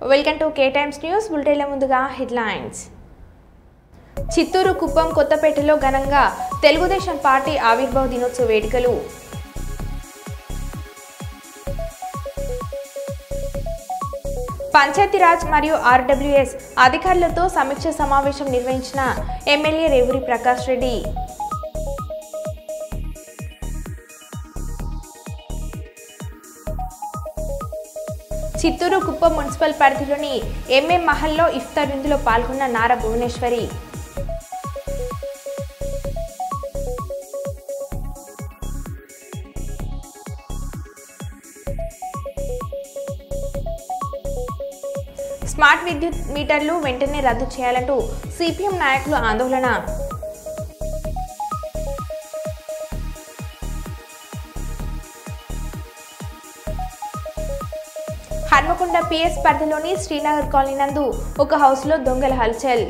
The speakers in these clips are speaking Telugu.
Welcome to K Times news బులెటిన్ల ముందుగా హెడ్లైన్స్. చిత్తూరు కుప్పం కొత్తపేటలో ఘనంగా తెలుగుదేశం పార్టీ ఆవిర్భావ దినోత్సవ వేడుకలు. పంచాయతీరాజ్ మరియు ఆర్డబ్ల్యూఎస్ అధికారులతో సమీక్ష సమావేశం నిర్వహించిన ఎమ్మెల్యే రేవూరి ప్రకాష్ రెడ్డి. చిత్తూరు కుప్పం మున్సిపల్ పరిధిలోని ఎంఎం మహల్లో ఇఫ్తార్ విందులో పాల్గొన్న నారా భువనేశ్వరి. స్మార్ట్ విద్యుత్ మీటర్లు వెంటనే రద్దు చేయాలంటూ సిపిఎం నాయకులు ఆందోళన. హన్మకొండ పిఎస్ పరిధిలోని శ్రీనగర్ కాలనీ నందు ఒక హౌస్లో దొంగల హల్చల్.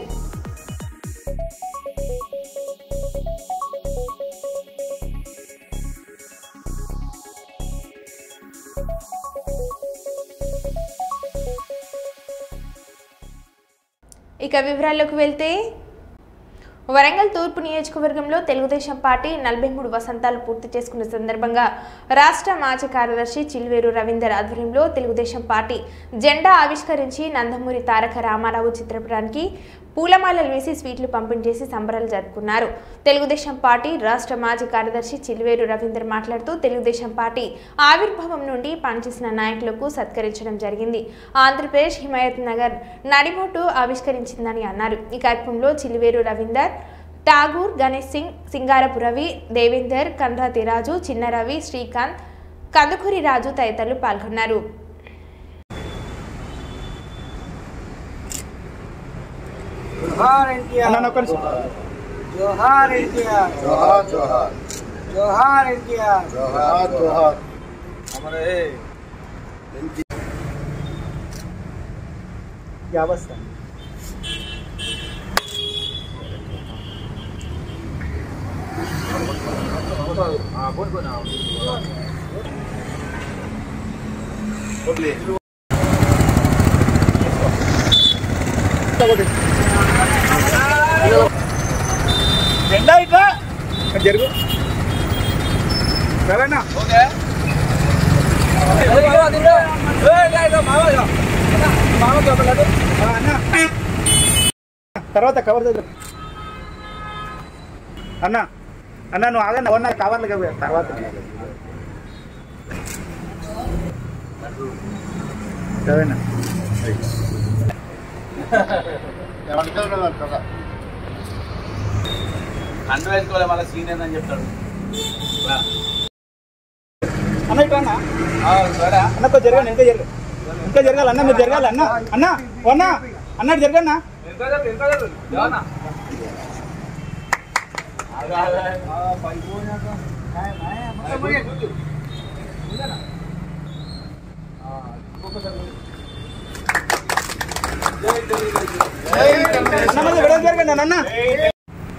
ఇక వివరాల్లోకి వెళ్తే, వరంగల్ తూర్పు నియోజకవర్గంలో తెలుగుదేశం పార్టీ 43 వసంతాలు పూర్తి చేసుకున్న సందర్భంగా రాష్ట్ర మాజీ కార్యదర్శి చిల్వేరు రవీందర్ ఆధ్వర్యంలో తెలుగుదేశం పార్టీ జెండా ఆవిష్కరించి నందమూరి తారక రామారావు చిత్రపటానికి పూలమాలలు వేసి స్వీట్లు పంపిణీ చేసి సంబరాలు జరుపుకున్నారు. తెలుగుదేశం పార్టీ రాష్ట్ర మాజీ కార్యదర్శి చిల్వేరు రవీందర్ మాట్లాడుతూ తెలుగుదేశం పార్టీ ఆవిర్భావం నుండి పనిచేసిన నాయకులకు సత్కరించడం జరిగింది. ఆంధ్రప్రదేశ్ హిమాయత్ నగర్ నడిబొట్టు ఆవిష్కరించిందని అన్నారు. ఈ కార్యక్రమంలో చిల్వేరు రవీందర్, ఠాగూర్, గణేష్ సింగ్, సింగారపు రవి, దేవేందర్, కండ్రాతి రాజు, చిన్న రవి, శ్రీకాంత్, కందుకూరి రాజు తదితరులు పాల్గొన్నారు. जोहार एनटीआर, जोहार एनटीआर, जोहार जोहार, जोहार एनटीआर, जोहार जोहार. हमारे क्या अवस्था జెండా ఇట్లా జరుగు సరేనా? ఓకే. తర్వాత కవర్ దగ్గర అన్న అన్న నువ్వు ఆగండి. అవునా కవర్లు తర్వాత సరేనా? అండు వేసుకోవాలి, మళ్ళీ సీన్ ఏందని చెప్తాడు. అన్న ఇట్లా అన్న అన్నతో జరగండి, ఇంకా జరగాలి అన్న, మీరు జరగాలి అన్న. అన్న అన్న అన్నట్టు జరగన్నా.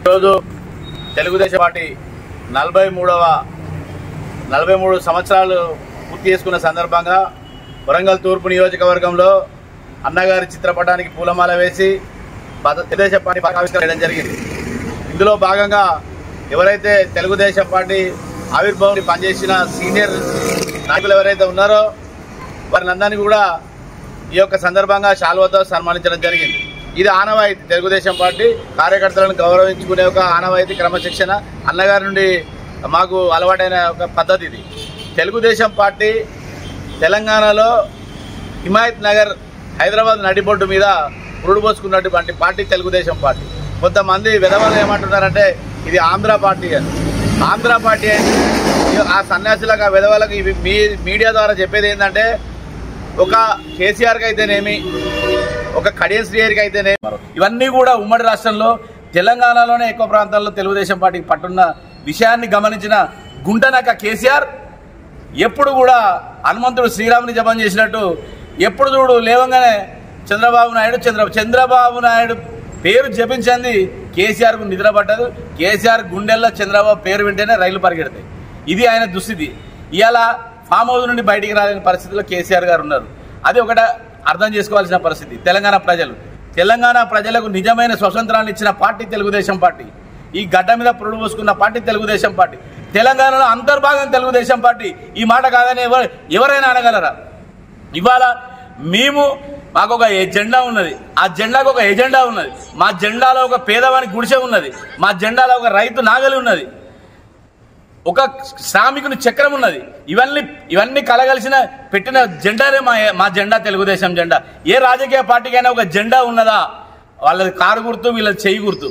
ఈరోజు తెలుగుదేశం పార్టీ 43 సంవత్సరాలు పూర్తి చేసుకున్న సందర్భంగా వరంగల్ తూర్పు నియోజకవర్గంలో అన్నగారి చిత్రపటానికి పూలమాల వేసి తెలుగుదేశం పార్టీ ఆవిష్కరణ చేయడం జరిగింది. ఇందులో భాగంగా ఎవరైతే తెలుగుదేశం పార్టీ ఆవిర్భావం పనిచేసిన సీనియర్ నాయకులు ఎవరైతే ఉన్నారో వారిని అందరినీ కూడా ఈ యొక్క సందర్భంగా శాల్వాతో సన్మానించడం జరిగింది. ఇది ఆనవాయితీ, తెలుగుదేశం పార్టీ కార్యకర్తలను గౌరవించుకునే ఒక ఆనవాయితీ, క్రమశిక్షణ అన్నగారి నుండి మాకు అలవాటైన ఒక పద్ధతి ఇది. తెలుగుదేశం పార్టీ తెలంగాణలో హిమాయత్ నగర్ హైదరాబాద్ నడిబొడ్డు మీద పురుడు పోసుకున్నటువంటి పార్టీ తెలుగుదేశం పార్టీ. కొంతమంది విధవలు ఏమంటున్నారంటే ఇది ఆంధ్ర పార్టీ అని. ఆంధ్ర పార్టీ అయితే ఆ సన్యాసులకు, ఆ విధవలకు ఇవి మీడియా ద్వారా చెప్పేది ఏంటంటే, ఒక కేసీఆర్కి అయితేనేమి, ఒక కడియం శ్రీహరికి అయితేనేమి, ఇవన్నీ కూడా ఉమ్మడి రాష్ట్రంలో తెలంగాణలోనే ఎక్కువ ప్రాంతాల్లో తెలుగుదేశం పార్టీకి పట్టున్న విషయాన్ని గమనించిన గుంటనక్క కేసీఆర్ ఎప్పుడు కూడా హనుమంతుడు శ్రీరాముని జపం చేసినట్టు ఎప్పుడు చూడు లేవంగానే చంద్రబాబు నాయుడు పేరు జపించింది కేసీఆర్కు నిద్ర పట్టదు. కేసీఆర్ గుండెల్లో చంద్రబాబు పేరు వింటేనే రైలు పరిగెడతాయి. ఇది ఆయన దుస్థితి. ఇవాళ ఫామ్ హౌస్ నుండి బయటికి రాలేని పరిస్థితిలో కేసీఆర్ గారు ఉన్నారు. అది ఒకట అర్థం చేసుకోవాల్సిన పరిస్థితి. తెలంగాణ ప్రజలకు నిజమైన స్వతంత్రాన్ని ఇచ్చిన పార్టీ తెలుగుదేశం పార్టీ. ఈ గడ్డ మీద పురుడు పోసుకున్న పార్టీ తెలుగుదేశం పార్టీ. తెలంగాణలో అంతర్భాగం తెలుగుదేశం పార్టీ. ఈ మాట కాదని ఎవరైనా అనగలరా? ఇవాళ మాకు ఒక జెండా ఉన్నది, ఆ జెండాకు ఒక ఎజెండా ఉన్నది. మా జెండాలో ఒక పేదవాని గుడిసె ఉన్నది, మా జెండాలో ఒక రైతు నాగలి ఉన్నది, ఒక శ్రామికుని చక్రం ఉన్నది. ఇవన్నీ కలగలిసిన పెట్టిన జెండానే మా జెండా, తెలుగుదేశం జెండా. ఏ రాజకీయ పార్టీకైనా ఒక జెండా ఉన్నదా? వాళ్ళది కారు గుర్తు, వీళ్ళది చెయ్యి గుర్తు.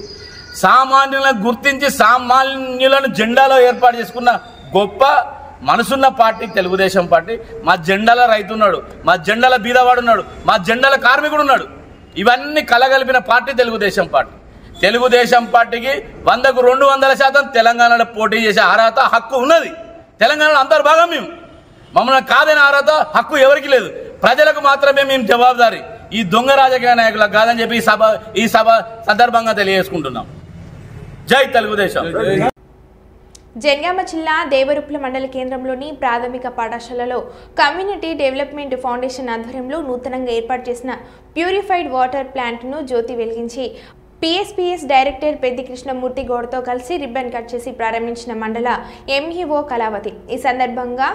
సామాన్యులను గుర్తించి సామాన్యులను జెండాలో ఏర్పాటు చేసుకున్న గొప్ప మనసున్న పార్టీ తెలుగుదేశం పార్టీ. మా జెండాల రైతు ఉన్నాడు, మా జెండాల బీదవాడు ఉన్నాడు, మా జెండాల కార్మికుడు ఉన్నాడు. ఇవన్నీ కలగలిపిన పార్టీ తెలుగుదేశం పార్టీ. తెలుగుదేశం పార్టీకి 100కు 200% తెలంగాణలో పోటీ చేసే అర్హత, హక్కు ఉన్నది. తెలంగాణలో అంతర్భాగం మేము. మమ్మల్ని కాదని అర్హత, హక్కు ఎవరికి లేదు. ప్రజలకు మాత్రమే మేము జవాబుదారీ. ఈ దొంగ రాజకీయ నాయకులకు కాదని చెప్పి ఈ సభ సందర్భంగా తెలియజేసుకుంటున్నాం. జై తెలుగుదేశం. జనగామ జిల్లా దేవరుప్ల మండల కేంద్రంలోని ప్రాథమిక పాఠశాలలో కమ్యూనిటీ డెవలప్మెంట్ ఫౌండేషన్ ఆధ్వర్యంలో నూతనంగా ఏర్పాటు చేసిన ప్యూరిఫైడ్ వాటర్ ప్లాంట్ను జ్యోతి వెలిగించి పిఎస్పిఎస్ డైరెక్టర్ పెద్ది కృష్ణమూర్తి గౌడ్తో కలిసి రిబ్బన్ కట్ చేసి ప్రారంభించిన మండల ఎంఈఓ కళావతి. ఈ సందర్భంగా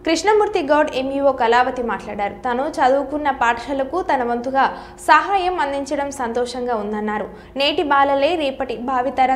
కృష్ణమూర్తి గౌడ్ ఎంఈఓ కళావతి మాట్లాడారు. తాను చదువుకున్న పాఠశాలకు తన వంతుగా సహాయం అందించడం సంతోషంగా ఉందన్నారు. నేటి బాలలే రేపటి భావితర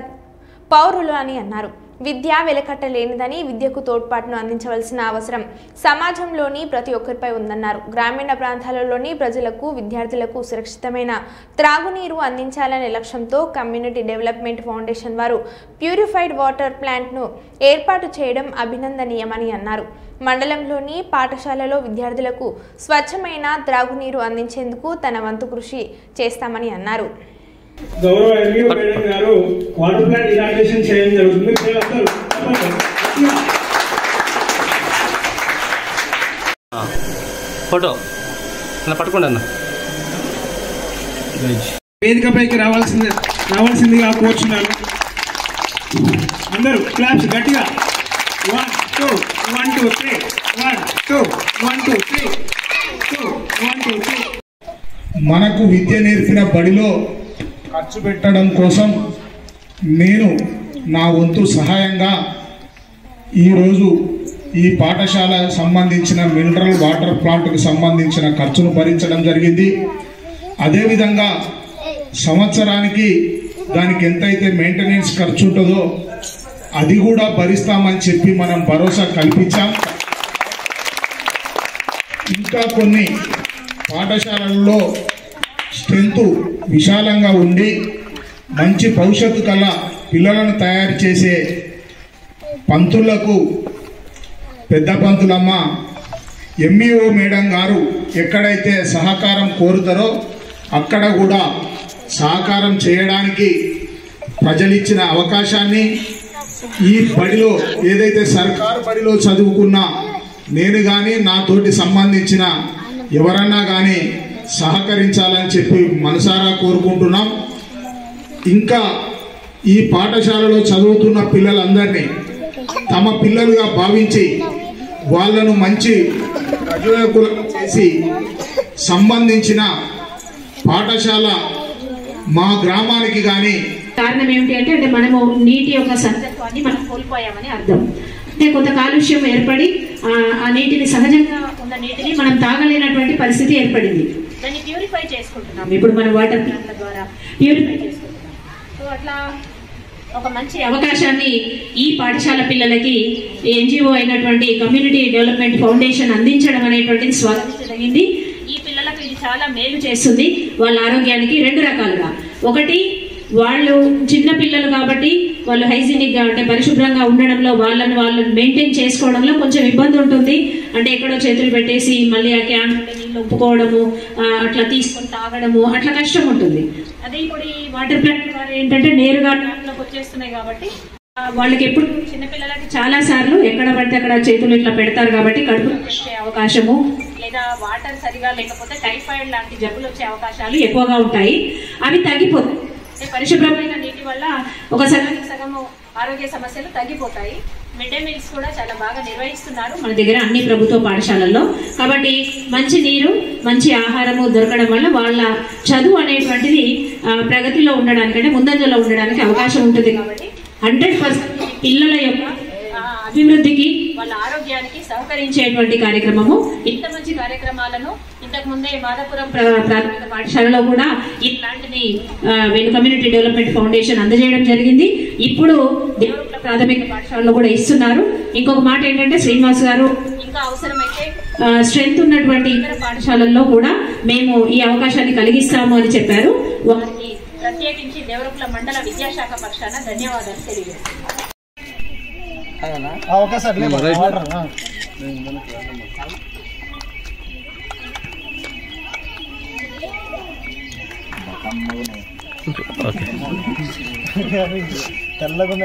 పౌరులు అని అన్నారు. విద్య వెలకట్టలేనిదని, విద్యకు తోడ్పాటును అందించవలసిన అవసరం సమాజంలోని ప్రతి ఒక్కరిపై ఉందన్నారు. గ్రామీణ ప్రాంతాలలోని ప్రజలకు, విద్యార్థులకు సురక్షితమైన త్రాగునీరు అందించాలనే లక్ష్యంతో కమ్యూనిటీ డెవలప్మెంట్ ఫౌండేషన్ వారు ప్యూరిఫైడ్ వాటర్ ప్లాంట్ను ఏర్పాటు చేయడం అభినందనీయమని అన్నారు. మండలంలోని పాఠశాలలో విద్యార్థులకు స్వచ్ఛమైన త్రాగునీరు అందించేందుకు తన వంతు కృషి చేస్తామని అన్నారు. గౌరవ ఎంఈఓ మేడం గారు వాటర్ ప్లాంట్ ఇనాగ్రేషన్ చేయడం జరుగుతుంది. ఫోటో పట్టుకోండి అన్న. వేదికపైకి రావాల్సిందిగా కోరుచున్నాను. అందరూ క్లాప్స్ గట్టిగా. 1 2 1 2 3 1 2 1 2 3 2 1 2 3. మనకు విద్య నేర్పిన బడిలో ఖర్చు పెట్టడం కోసం నేను నా వంతు సహాయంగా ఈరోజు ఈ పాఠశాల సంబంధించిన మినరల్ వాటర్ ప్లాంట్కు సంబంధించిన ఖర్చును భరించడం జరిగింది. అదేవిధంగా సంవత్సరానికి దానికి ఎంతైతే మెయింటెనెన్స్ ఖర్చు ఉంటుందో అది కూడా భరిస్తామని చెప్పి మనం భరోసా కల్పించాం. ఇంకా కొన్ని పాఠశాలల్లో స్ట్రెంత్ విశాలంగా ఉండి మంచి భవిష్యత్తు కల పిల్లలను తయారు చేసే పంతులకు పెద్ద పంతులమ్మ ఎంఈఓ మేడం గారు ఎక్కడైతే సహకారం కోరుతారో అక్కడ కూడా సహకారం చేయడానికి ప్రజలిచ్చిన అవకాశాన్ని ఈ బడిలో ఏదైతే సర్కారు బడిలో చదువుకున్న నేను కానీ నాతోటి సంబంధించిన ఎవరన్నా కానీ సహకరించాలని చెప్పి మనసారా కోరుకుంటున్నాం. ఇంకా ఈ పాఠశాలలో చదువుతున్న పిల్లలందరినీ తమ పిల్లలుగా భావించి వాళ్ళను మంచి ప్రయోజకులను చేసి సంబంధించిన పాఠశాల మా గ్రామానికి కానీ కారణం ఏమిటి అంటే మనము నీటి యొక్క సత్యత్వాన్ని మనం కోల్పోయామని అర్థం. అంటే కొంత కాలుష్యం ఏర్పడి ఆ నీటిని సహజంగా ఉన్న నీటిని మనం తాగలేనటువంటి పరిస్థితి ఏర్పడింది. దాన్ని ప్యూరిఫై చేసుకుంటున్నాం. ఇప్పుడు మన వాటర్ ప్లాంట్ల ద్వారా ప్యూరిఫై చేసుకుంటున్నాం. సో అట్లా ఒక మంచి అవకాశాన్ని ఈ పాఠశాల పిల్లలకి ఎన్జిఓ అయినటువంటి కమ్యూనిటీ డెవలప్మెంట్ ఫౌండేషన్ అందించడం అనేటువంటిది స్వాగతించదగింది. ఈ పిల్లలకు ఇది చాలా మేలు చేస్తుంది వాళ్ళ ఆరోగ్యానికి 2 రకాలుగా. ఒకటి, వాళ్ళు చిన్న పిల్లలు కాబట్టి వాళ్ళు హైజీనిక్ గా అంటే పరిశుభ్రంగా ఉండడంలో వాళ్ళని మెయింటైన్ చేసుకోవడంలో కొంచెం ఇబ్బంది ఉంటుంది. అంటే ఎక్కడో చేతులు పెట్టేసి మళ్ళీ ఆ క్యాన్ నీళ్ళు ఒప్పుకోవడము, అట్లా తీసుకొని తాగడము, అట్లా కష్టం ఉంటుంది. అదే ఇప్పుడు ఈ వాటర్ ప్లాంట్ ద్వారా ఏంటంటే నేరుగా ట్యాంక్లోకి వచ్చేస్తున్నాయి కాబట్టి వాళ్ళకి ఎప్పుడు చిన్నపిల్లలకి చాలా సార్లు ఎక్కడ పడితే అక్కడ చేతులు ఇట్లా పెడతారు కాబట్టి కడుపు వచ్చే అవకాశము లేదా వాటర్ సరిగా లేకపోతే టైఫాయిడ్ లాంటి జబ్బులు వచ్చే అవకాశాలు ఎక్కువగా ఉంటాయి. అవి తగ్గిపోతాయి. పరిశుభ్రమైన నీటి వల్ల ఒక సగం ఆరోగ్య సమస్యలు తగ్గిపోతాయి. మిడ్ డే మీల్స్ కూడా చాలా బాగా నిర్వహిస్తున్నారు మన దగ్గర అన్ని ప్రభుత్వ పాఠశాలల్లో. కాబట్టి మంచి నీరు, మంచి ఆహారము దొరకడం వల్ల వాళ్ళ చదువు అనేటువంటిది ప్రగతిలో ఉండడానికంటే ముందంజలో ఉండడానికి అవకాశం ఉంటుంది. కాబట్టి 100% పిల్లల యొక్క అభివృద్ధికి, వాళ్ళ ఆరోగ్యానికి సహకరించేటువంటి కార్యక్రమము. ఇంత మంచి కార్యక్రమాలను ఇంతకు ముందే మాదాపురం ప్రాథమిక పాఠశాలలో కూడా ఇట్లాంటిని వేణు కమ్యూనిటీ డెవలప్మెంట్ ఫౌండేషన్ అందజేయడం జరిగింది. ఇప్పుడు దేవరకుల ప్రాథమిక పాఠశాలలో కూడా ఇస్తున్నారు. ఇంకొక మాట ఏంటంటే శ్రీనివాస్ గారు ఇంకా అవసరమైతే స్ట్రెంత్ ఉన్నటువంటి ఇతర పాఠశాలల్లో కూడా మేము ఈ అవకాశాన్ని కలిగిస్తాము అని చెప్పారు. వారికి ప్రత్యేకించి దేవరకుల మండల విద్యాశాఖ పక్షాన ధన్యవాదాలు తెలియజేస్తున్నాను. Okay sir. తెల్లగా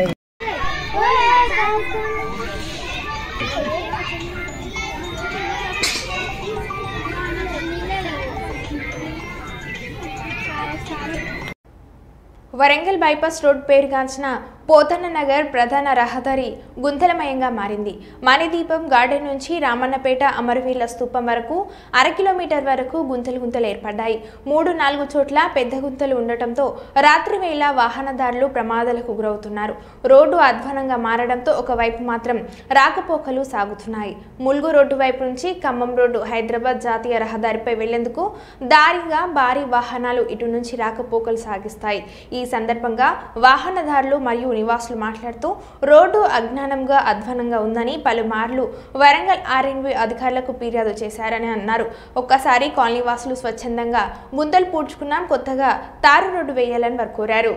వరంగల్ బైపాస్ రోడ్ పేరుగాంచిన పోతన్న నగర్ ప్రధాన రహదారి గుంతలమయంగా మారింది. మణిదీపం గార్డెన్ నుంచి రామన్నపేట అమరవీరుల స్తూపం వరకు 1/2 కిలోమీటర్ వరకు గుంతలు ఏర్పడ్డాయి. 3-4 చోట్ల పెద్ద గుంతలు ఉండటంతో రాత్రి వేళ వాహనదారులు ప్రమాదాలకు గురవుతున్నారు. రోడ్డు అధ్వానంగా మారడంతో ఒకవైపు మాత్రం రాకపోకలు సాగుతున్నాయి. ములుగు రోడ్డు వైపు నుంచి ఖమ్మం రోడ్డు హైదరాబాద్ జాతీయ రహదారిపై వెళ్లేందుకు దారిగా భారీ వాహనాలు ఇటు నుంచి రాకపోకలు సాగిస్తాయి. ఈ సందర్భంగా వాహనదారులు మరియు నివాసులు మాట్లాడుతూ రోడ్డు అజ్ఞానంగా అధ్వానంగా ఉందని పలుమార్లు వరంగల్ ఆర్ఎన్బి అధికారులకు ఫిర్యాదు చేశారని అన్నారు. ఒక్కసారి కాలనీ వాసులు స్వచ్ఛందంగా గుంతలు పూడ్చుకున్నాం, కొత్తగా తారు రోడ్డు వేయాలని వారు కోరారు.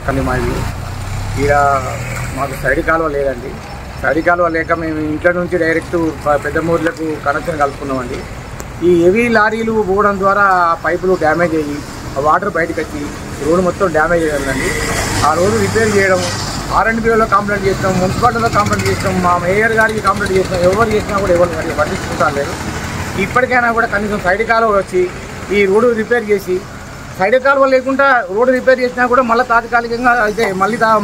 కానీ మాది ఇక్కడ మాకు సైడ్ కాలువ లేదండి. సైడ్ కాలువ లేక మేము ఇంట్లో నుంచి డైరెక్ట్ పెద్దమూరులకు కనెక్షన్ కలుపుకున్నామండి. ఈ హెవీ లారీలు పోవడం ద్వారా ఆ పైపులు డ్యామేజ్ అయ్యి ఆ వాటర్ బయటకు వచ్చి రోడ్డు మొత్తం డ్యామేజ్ అయ్యిందండి. ఆ రోడ్డు రిపేర్ చేయడం ఆర్ఎండ్బీలో కంప్లైంట్ చేసినాం, మున్సిపాలిటీలో కంప్లైంట్ చేసినాం, మా మేయర్ గారికి కంప్లైంట్ చేసినాం. ఎవరు చేసినా కూడా ఎవరు పట్టించుకుంటారు లేదు. ఇప్పటికైనా కూడా కనీసం సైడ్ కాలువ వచ్చి ఈ రోడ్డు రిపేర్ చేసి, సైడ్ కాలువ లేకుండా రోడ్డు రిపేర్ చేసినా కూడా మళ్ళీ తాత్కాలికంగా అయితే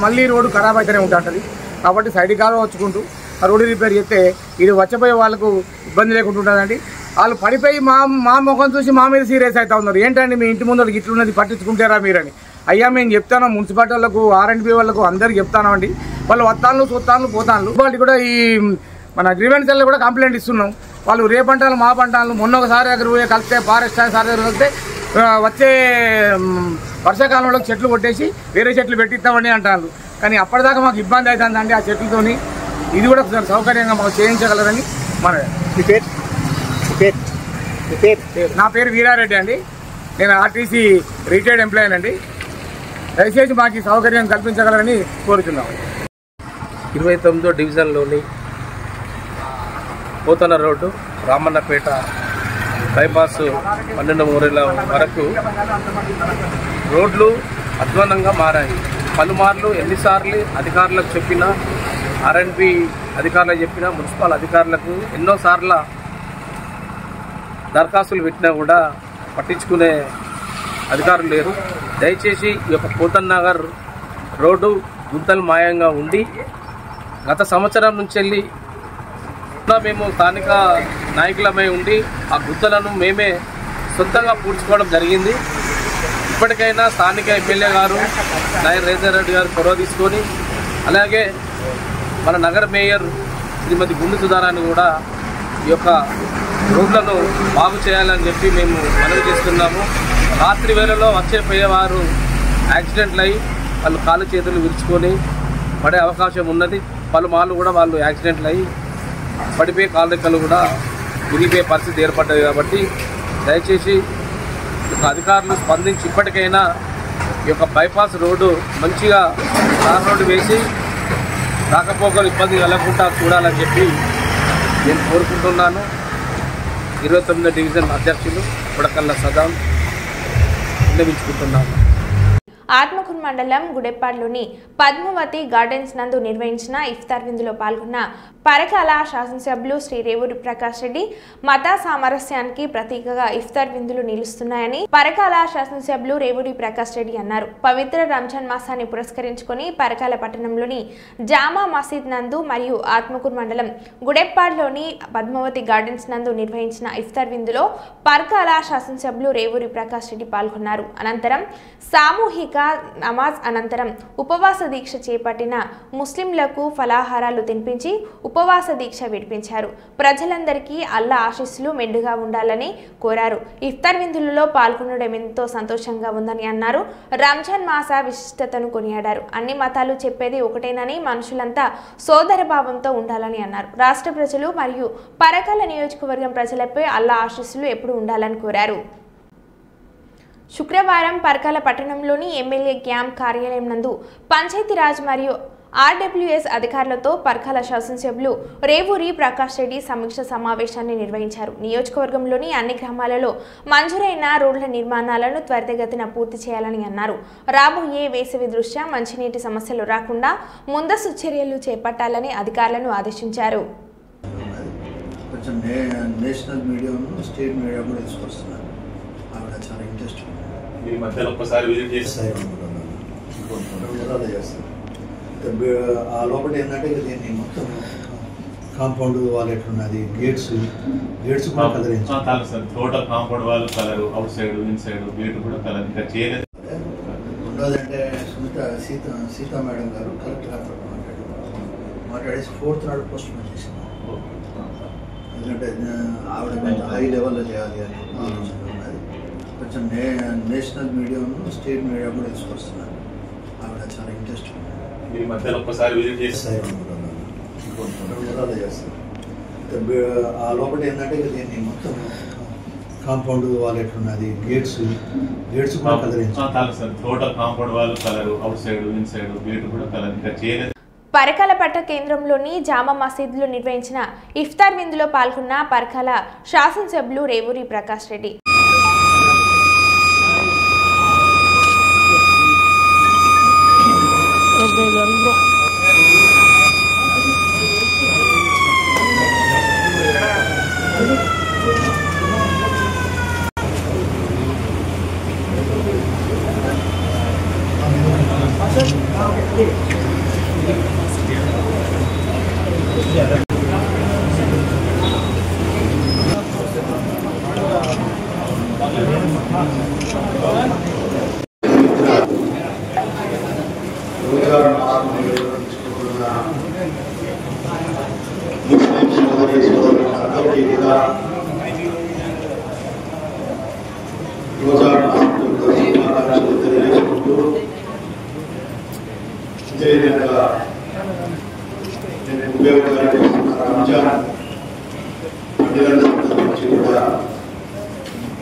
మళ్ళీ రోడ్డు ఖరాబ్ అయితేనే ఉంటుంది. కాబట్టి సైడ్ కాలువ వచ్చుకుంటూ ఆ రోడ్డు రిపేర్ చేస్తే ఇది వచ్చిపోయే వాళ్ళకు ఇబ్బంది లేకుండా ఉంటుందండి. వాళ్ళు పడిపోయి మా ముఖం చూసి మా మీద సీరియస్ అవుతా ఉన్నారు. ఏంటండి మీ ఇంటి ముందు ఇట్లున్నది పట్టించుకుంటారా మీరని. అయ్యా మేము చెప్తాను, మున్సిపాలిటీ వాళ్ళకు ఆర్ఎండ్బీ వాళ్ళకు అందరికి చెప్తానండి. వాళ్ళు వస్తాను చూస్తాను పోతాను. వాళ్ళు కూడా ఈ మన గ్రీవెన్స్ సెల్లో కూడా కంప్లైంట్ ఇస్తున్నాం. వాళ్ళు రేపంటాలు మా పంటాలు మొన్న ఒకసారి దగ్గర పోయి కలిస్తే ఫారెస్ట్ సార్ దగ్గర కలిస్తే వచ్చే వర్షాకాలంలో చెట్లు కొట్టేసి వేరే చెట్లు పెట్టిస్తామని అంటారు. కానీ అప్పటిదాకా మాకు ఇబ్బంది అవుతుందండి ఆ చెట్లతోని. ఇది కూడా సౌకర్యంగా మాకు చేయించగలరని మన నా పేరు వీరారెడ్డి అండి. నేను ఆర్టీసీ రిటైర్డ్ ఎంప్లాయీ అండి. దయచేసి మాకు ఈ సౌకర్యం కల్పించగలరని కోరుతున్నాం. 29వ డివిజన్లోని పోతన రోడ్డు రామన్నపేట బైపాస్ 12 మూరేల వరకు రోడ్లు అధ్వానంగా మారాయి. పలుమార్లు ఎన్నిసార్లు అధికారులకు చెప్పినా ఆర్ఎండ్బి అధికారులకు చెప్పినా, మున్సిపల్ అధికారులకు ఎన్నోసార్లు దరఖాస్తులు పెట్టినా కూడా పట్టించుకునే అధికారులు లేరు. దయచేసి ఈ యొక్క పోతన్ నగర్ రోడ్డు గుంతలు మాయంగా ఉండి గత సంవత్సరం నుంచి వెళ్ళి మేము స్థానిక నాయకులమై ఉండి ఆ గుంతలను మేమే సొంతంగా పూడ్చుకోవడం జరిగింది. ఇప్పటికైనా స్థానిక ఎమ్మెల్యే గారు నాయర్ రేజర్ రెడ్డి గారు చొరవ తీసుకొని, అలాగే మన నగర మేయర్ శ్రీమతి గుండు సుధారాన్ని కూడా ఈ యొక్క రోడ్లను బాగు చేయాలని చెప్పి మేము మనవి చేస్తున్నాము. రాత్రి వేళలో వచ్చే పోయేవారు యాక్సిడెంట్లు అయ్యి వాళ్ళు కాళ్ళు చేతులు విరుచుకొని పడే అవకాశం ఉన్నది. పలుమార్లు కూడా వాళ్ళు యాక్సిడెంట్లు అయ్యి పడిపోయే కాళ్ళ రెక్కలు కూడా విరిగిపోయే పరిస్థితి ఏర్పడ్డది. కాబట్టి దయచేసి అధికారులు స్పందించి ఇప్పటికైనా ఈ యొక్క బైపాస్ రోడ్డు మంచిగా తార్ రోడ్డు వేసి రాకపోకలు ఇబ్బంది కలగకుండా చూడాలని చెప్పి నేను కోరుకుంటున్నాను. 29వ డివిజన్ అధ్యక్షులు కొడకల్ల సదాం విన్నవించుకుంటున్నాను. ఆత్మకూరు మండలం గుడెప్పాడ్లోని పద్మావతి గార్డెన్స్ నందు నిర్వహించిన ఇఫ్తార్ విందులో పాల్గొన్న పరకాల శాసనసభ్యులు శ్రీ రేవూరి ప్రకాష్ రెడ్డి మత సామరస్యానికి ప్రతీకగా ఇఫ్తార్ విందులు నిలుస్తున్నాయని పరకాల శాసనసభ్యులు రేవూరి ప్రకాష్ రెడ్డి అన్నారు. పవిత్ర రంజాన్ మాసాన్ని పురస్కరించుకొని పరకాల పట్టణంలోని జామా మసీద్ నందు మరియు ఆత్మకూరు మండలం గుడెప్పాడ్లోని పద్మావతి గార్డెన్స్ నందు నిర్వహించిన ఇఫ్తార్ విందులో పరకాల శాసనసభ్యులు రేవూరి ప్రకాష్ రెడ్డి పాల్గొన్నారు. అనంతరం సామూహిక నమాజ్ అనంతరం ఉపవాస దీక్ష చేపట్టిన ముస్లింలకు ఫలాహారాలు తినిపించి ఉపవాస దీక్ష విడిపించారు. ప్రజలందరికీ అల్లా ఆశీస్సులు మెండుగా ఉండాలని కోరారు. ఇఫ్తార్ విందులలో పాల్గొనడం ఎంతో సంతోషంగా ఉందని అన్నారు. రంజాన్ మాస విశిష్టతను కొనియాడారు. అన్ని మతాలు చెప్పేది ఒకటేనని మనుషులంతా సోదర భావంతో ఉండాలని అన్నారు. రాష్ట్ర ప్రజలు మరియు పరకాల నియోజకవర్గం ప్రజలపై అల్లా ఆశీస్సులు ఎప్పుడు ఉండాలని కోరారు. శుక్రవారం పరకాల పట్టణంలోని ఎమ్మెల్యే క్యాంప్ కార్యాలయం నందు పంచాయతీరాజ్ మరియు ఆర్డబ్ల్యూఎస్ అధికారులతో పరకాల శాసనసభ్యులు రేవూరి ప్రకాష్ రెడ్డి సమీక్ష సమావేశాన్ని నిర్వహించారు. నియోజకవర్గంలోని అన్ని గ్రామాలలో మంజూరైన రోడ్ల నిర్మాణాలను త్వరితగతిన పూర్తి చేయాలని అన్నారు. రాబోయే వేసవి దృష్ట్యా మంచినీటి సమస్యలు రాకుండా ముందస్తు చర్యలు చేపట్టాలని అధికారులను ఆదేశించారు. నేషనల్ మీడియాను స్టేట్ మీడియా కూడా తీసుకొస్తున్నారు. ఆవిడ చాలా ఇంట్రెస్ట్ ఈ మధ్యలో ఒక్కసారి విజిట్ చేస్తారు. ఆ లోపల ఏంటంటే దీన్ని మొత్తం కాంపౌండ్ వాల్ ఎట్లున్నది, గేట్స్ కూడా colour sir. Total compound wall colour, out side in side gate కూడా కలర్ ఇంకా చేయలేదు. రెండోదంటే సీతా మేడం గారు కలెక్టర్ గారు మాట్లాడేసి 4th నాడు పోస్ట్ పోన్ చేసింది. ఎందుకంటే ఆవిడ కొంచెం హై లెవెల్లో చేయాలి అని ఆలోచన ఉన్నది. కొంచెం నేషనల్ మీడియాను స్టేట్ మీడియా కూడా తీసుకొస్తున్నారు. ఆవిడ చాలా ఇంట్రెస్ట్ ఈ మధ్యలో ఒక్కసారి విజిట్ చేస్తారు. ఆ లోపల ఏంటంటే దీన్ని మొత్తం కాంపౌండ్ వాల్ ఎట్లున్నది, గేట్స్ కూడా colour sir. Total compound wall colour, out side in side gate కూడా కలర్ ఇంకా చేయలేదు. పరకాల పట్ట కేంద్రంలోని జామా మసీదులో నిర్వహించిన ఇఫ్తార్ విందులో పాల్గొన్న పరకాల శాసనసభ్యులు రేవూరి ప్రకాష్ రెడ్డి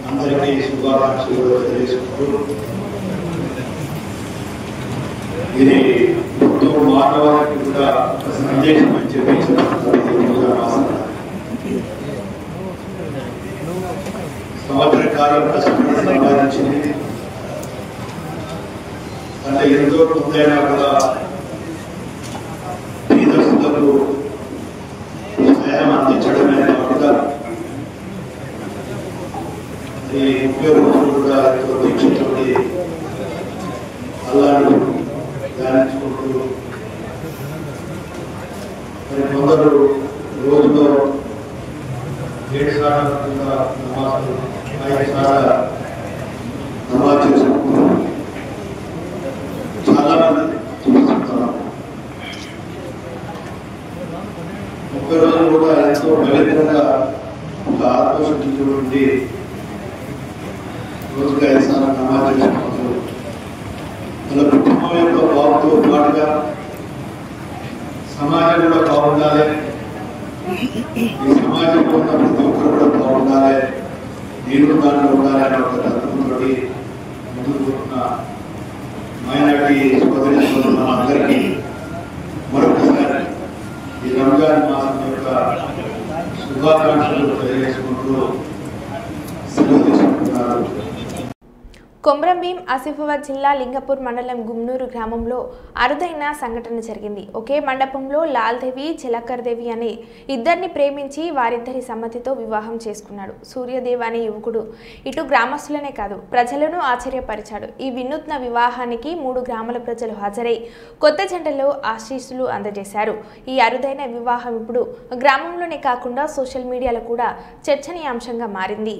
అందరికీ శుభాకాంక్షలు తెలియజేసుకుంటూ ఇది మొత్తం మానవానికి కూడా సందేశం అని చెప్పి సంవత్సర కాలం కష్టపడి సంపాదించింది. అంటే ఎంతో కొంతైనా కూడా పేదస్తులకు అల్లాను ధ్యానించుకుంటూ కొందరు రోజులో 7 సార్లు నమాజులు 5 సార్లు నమాజ్ చేసుకుంటూ చాలా మంది చూస్తున్నాం. 30 రోజులు కూడా ఎంతో పవిత్రంగా ఒక ఆత్మశుద్ధి నుండి రోజుగా 5 సార్లు నమాజ్ చేసుకుంటూ మన కుటుంబం యొక్క బాగుతో పాటుగా సమాజం కూడా బాగుండాలి, ఈ సమాజంలో ఉన్న ప్రతి ఒక్కరు కూడా బాగుండాలి, నేను దాంట్లో ఉండాలి అనే ఒక తత్వంతో ముందుకు పోతున్న మైనారిటీ సోదరి సోదరుల అందరికీ మరొకసారి ఈ రంజాన్ మాసం యొక్క శుభాకాంక్షలు తెలియజేసుకుంటూ సెలవు తీసుకుంటున్నారు. కొమ్రంభీం ఆసిఫాబాద్ జిల్లా లింగపూర్ మండలం గుమ్నూరు గ్రామంలో అరుదైన సంఘటన జరిగింది. ఒకే మండపంలో లాల్దేవి చిలకర్ దేవి అనే ఇద్దరిని ప్రేమించి వారిద్దరి సమ్మతితో వివాహం చేసుకున్నాడు. సూర్యదేవ్ అనే యువకుడు ఇటు గ్రామస్తులనే కాదు ప్రజలను ఆశ్చర్యపరిచాడు. ఈ వినూత్న వివాహానికి 3 గ్రామాల ప్రజలు హాజరై కొత్త జంటలో ఆశీస్సులు అందజేశారు. ఈ అరుదైన వివాహం ఇప్పుడు గ్రామంలోనే కాకుండా సోషల్ మీడియాలో కూడా చర్చనీయాంశంగా మారింది.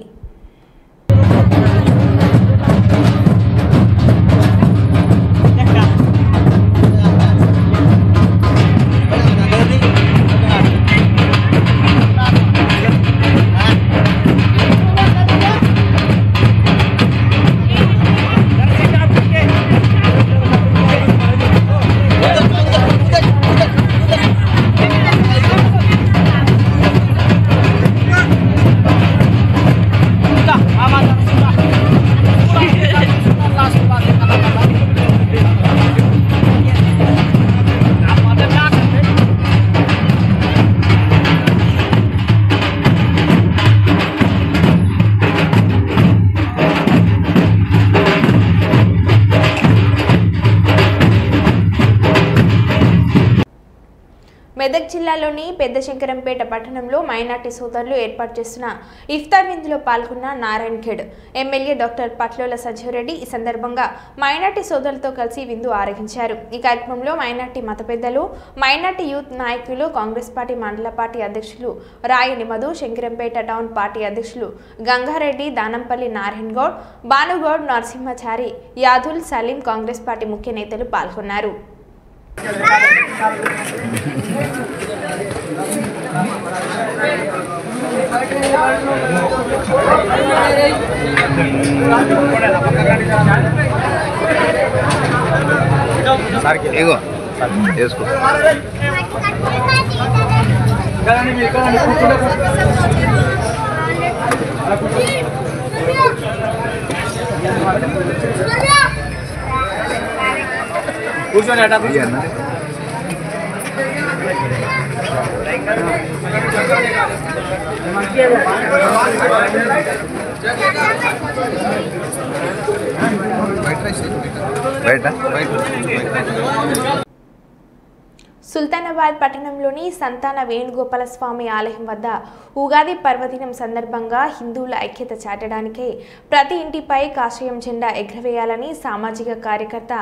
మెదక్ జిల్లాలోని పెద్ద శంకరంపేట పట్టణంలో మైనార్టీ సోదరులు ఏర్పాటు చేసిన ఇఫ్తార్ విందులో పాల్గొన్న నారాయణ్ ఖేడ్ ఎమ్మెల్యే డాక్టర్ పట్లోల సంజీవరెడ్డి ఈ సందర్భంగా మైనార్టీ సోదరులతో కలిసి విందు ఆరగించారు. ఈ కార్యక్రమంలో మైనార్టీ మత పెద్దలు, మైనార్టీ యూత్ నాయకులు, కాంగ్రెస్ పార్టీ మండల పార్టీ అధ్యక్షులు రాయని మధు, శంకరంపేట టౌన్ పార్టీ అధ్యక్షులు గంగారెడ్డి, దానంపల్లి నారాయణ్ గౌడ్, భానుగౌడ్, నరసింహచారి, యాదుల్, సలీం, కాంగ్రెస్ పార్టీ ముఖ్య నేతలు పాల్గొన్నారు. కూర్చొని అటా సుల్తానాబాద్ పట్టణంలోని సంతాన వేణుగోపాల స్వామి ఆలయం వద్ద ఉగాది పర్వదినం సందర్భంగా హిందువుల ఐక్యత చాటడానికే ప్రతి ఇంటిపై కాషాయం జెండా ఎగురవేయాలని సామాజిక కార్యకర్త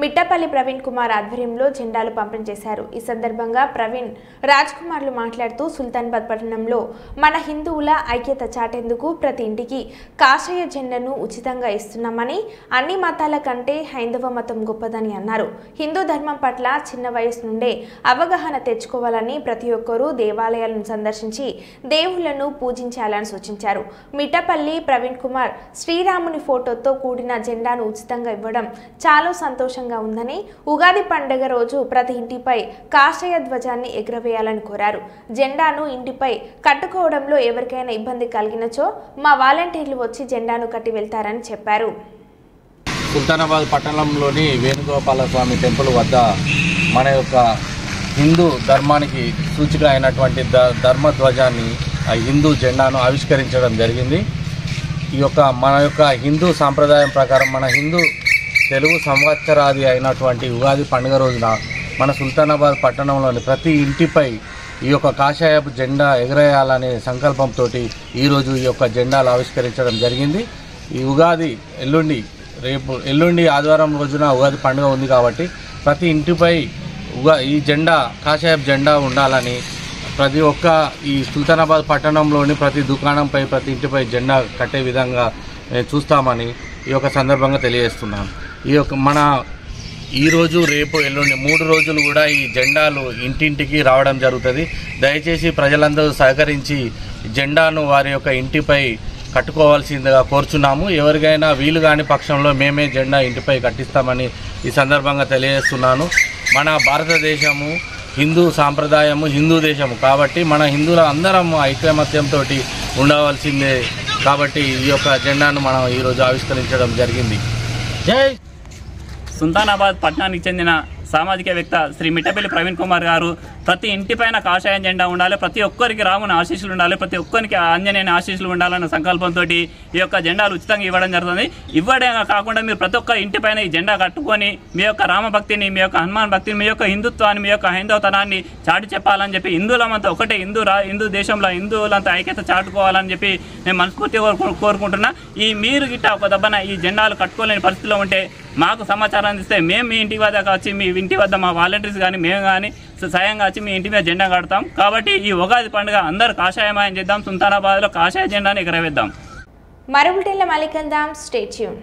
మిట్టపల్లి ప్రవీణ్ కుమార్ ఆధ్వర్యంలో జెండాలు పంపిణీ చేశారు. ఈ సందర్భంగా ప్రవీణ్ రాజ్ కుమార్లు మాట్లాడుతూ సుల్తానాబాద్ పట్టణంలో మన హిందువుల ఐక్యత చాటేందుకు ప్రతి ఇంటికి కాషాయ జెండాను ఉచితంగా ఇస్తున్నామని, అన్ని మతాల కంటే హైందవ మతం గొప్పదని అన్నారు. హిందూ ధర్మం పట్ల చిన్న వయసు నుండే అవగాహన తెచ్చుకోవాలని, ప్రతి ఒక్కరూ దేవాలయాలను సందర్శించి దేవుళ్లను పూజించాలని సూచించారు. మిట్టపల్లి ప్రవీణ్ కుమార్ శ్రీరాముని ఫోటోతో కూడిన జెండాను ఉచితంగా ఇవ్వడం చాలా సంతోషంగా ఉందని, ఉగాది పండుగ రోజు ప్రతి ఇంటిపై కాషాయ ధ్వజాన్ని ఎగురవేయాలని కోరారు. జెండాను ఇంటిపై కట్టుకోవడంలో ఎవరికైనా ఇబ్బంది కలిగినచో మా వాలంటీర్లు వచ్చి జెండాను కట్టి వెళ్తారని చెప్పారు. సుల్తానాబాద్ పట్టణంలోని వేణుగోపాల స్వామి టెంపుల్ వద్ద మన యొక్క హిందూ ధర్మానికి సూచిక అయినటువంటి ధర్మధ్వజాన్ని, హిందూ జెండాను ఆవిష్కరించడం జరిగింది. ఈ యొక్క మన యొక్క హిందూ సాంప్రదాయం ప్రకారం మన హిందూ తెలుగు సంవత్సరాది అయినటువంటి ఉగాది పండుగ రోజున మన సుల్తానాబాద్ పట్టణంలోని ప్రతి ఇంటిపై ఈ యొక్క కాషాయపు జెండా ఎగరేయాలనే సంకల్పంతో ఈరోజు ఈ యొక్క జెండాలు ఆవిష్కరించడం జరిగింది. ఈ ఉగాది ఎల్లుండి ఎల్లుండి ఆదివారం రోజున ఉగాది పండుగ ఉంది కాబట్టి ప్రతి ఇంటిపై ఈ జెండా కాషాయపు జెండా ఉండాలని ప్రతి ఒక్క ఈ సుల్తానాబాద్ పట్టణంలోని ప్రతి దుకాణంపై ప్రతి ఇంటిపై జెండా కట్టే విధంగా చూస్తామని ఈ యొక్క సందర్భంగా తెలియజేస్తున్నాను. మన ఈరోజు రేపు ఎల్లుండి 3 రోజులు కూడా ఈ జెండాలు ఇంటింటికి రావడం జరుగుతుంది. దయచేసి ప్రజలందరూ సహకరించి జెండాను వారి యొక్క ఇంటిపై కట్టుకోవాల్సిందిగా కోరుచున్నాము. ఎవరికైనా వీలు కాని పక్షంలో మేమే జెండా ఇంటిపై కట్టిస్తామని ఈ సందర్భంగా తెలియజేస్తున్నాను. మన భారతదేశము హిందూ సాంప్రదాయము, హిందూ దేశము కాబట్టి మన హిందువుల అందరం ఐకమత్యంతో ఉండవలసిందే. కాబట్టి ఈ యొక్క జెండాను మనం ఈరోజు ఆవిష్కరించడం జరిగింది. జై సుల్తానాబాద్ పట్టణానికి చెందిన సామాజికవేత్త శ్రీ మిట్టపల్లి ప్రవీణ్ కుమార్ గారు ప్రతి ఇంటిపైన కాషాయం జెండా ఉండాలి, ప్రతి ఒక్కరికి రాముని ఆశీస్సులు ఉండాలి, ప్రతి ఒక్కరికి ఆంజనేయుని ఆశీస్సులు ఉండాలన్న సంకల్పంతో ఈ యొక్క జెండాలు ఉచితంగా ఇవ్వడం జరుగుతుంది. ఇవ్వడే కాకుండా మీరు ప్రతి ఒక్క ఇంటిపైన ఈ జెండా కట్టుకొని మీ యొక్క రామభక్తిని, మీ యొక్క హనుమాన్ భక్తిని, మీ యొక్క హిందుత్వాన్ని, మీ యొక్క హైందవతనాన్ని చాటి చెప్పాలని చెప్పి హిందువులమంతా ఒకటే హిందూ దేశంలో హిందువులంతా ఐక్యత చాటుకోవాలని చెప్పి నేను మనస్ఫూర్తిగా కోరుకుంటున్నా. మీరు గిట్ట ఒక దెబ్బన ఈ జెండాలు కట్టుకోలేని పరిస్థితిలో ఉంటే మాకు సమాచారం అందిస్తే మేము మీ ఇంటి వద్దకు వచ్చి మీ ఇంటి వద్ద మా వాలంటీర్స్ కానీ మేము కానీ స్వయంగా వచ్చి మీ ఇంటి మీద జెండా కడతాం. కాబట్టి ఈ ఉగాది పండుగ అందరూ కాషాయమయం చేద్దాం, సుల్తానాబాద్లో కాషాయ జెండాని ఎగరవేద్దాం. మరో బులెటిన్లో మళ్ళీ కలుద్దాం. Stay tune.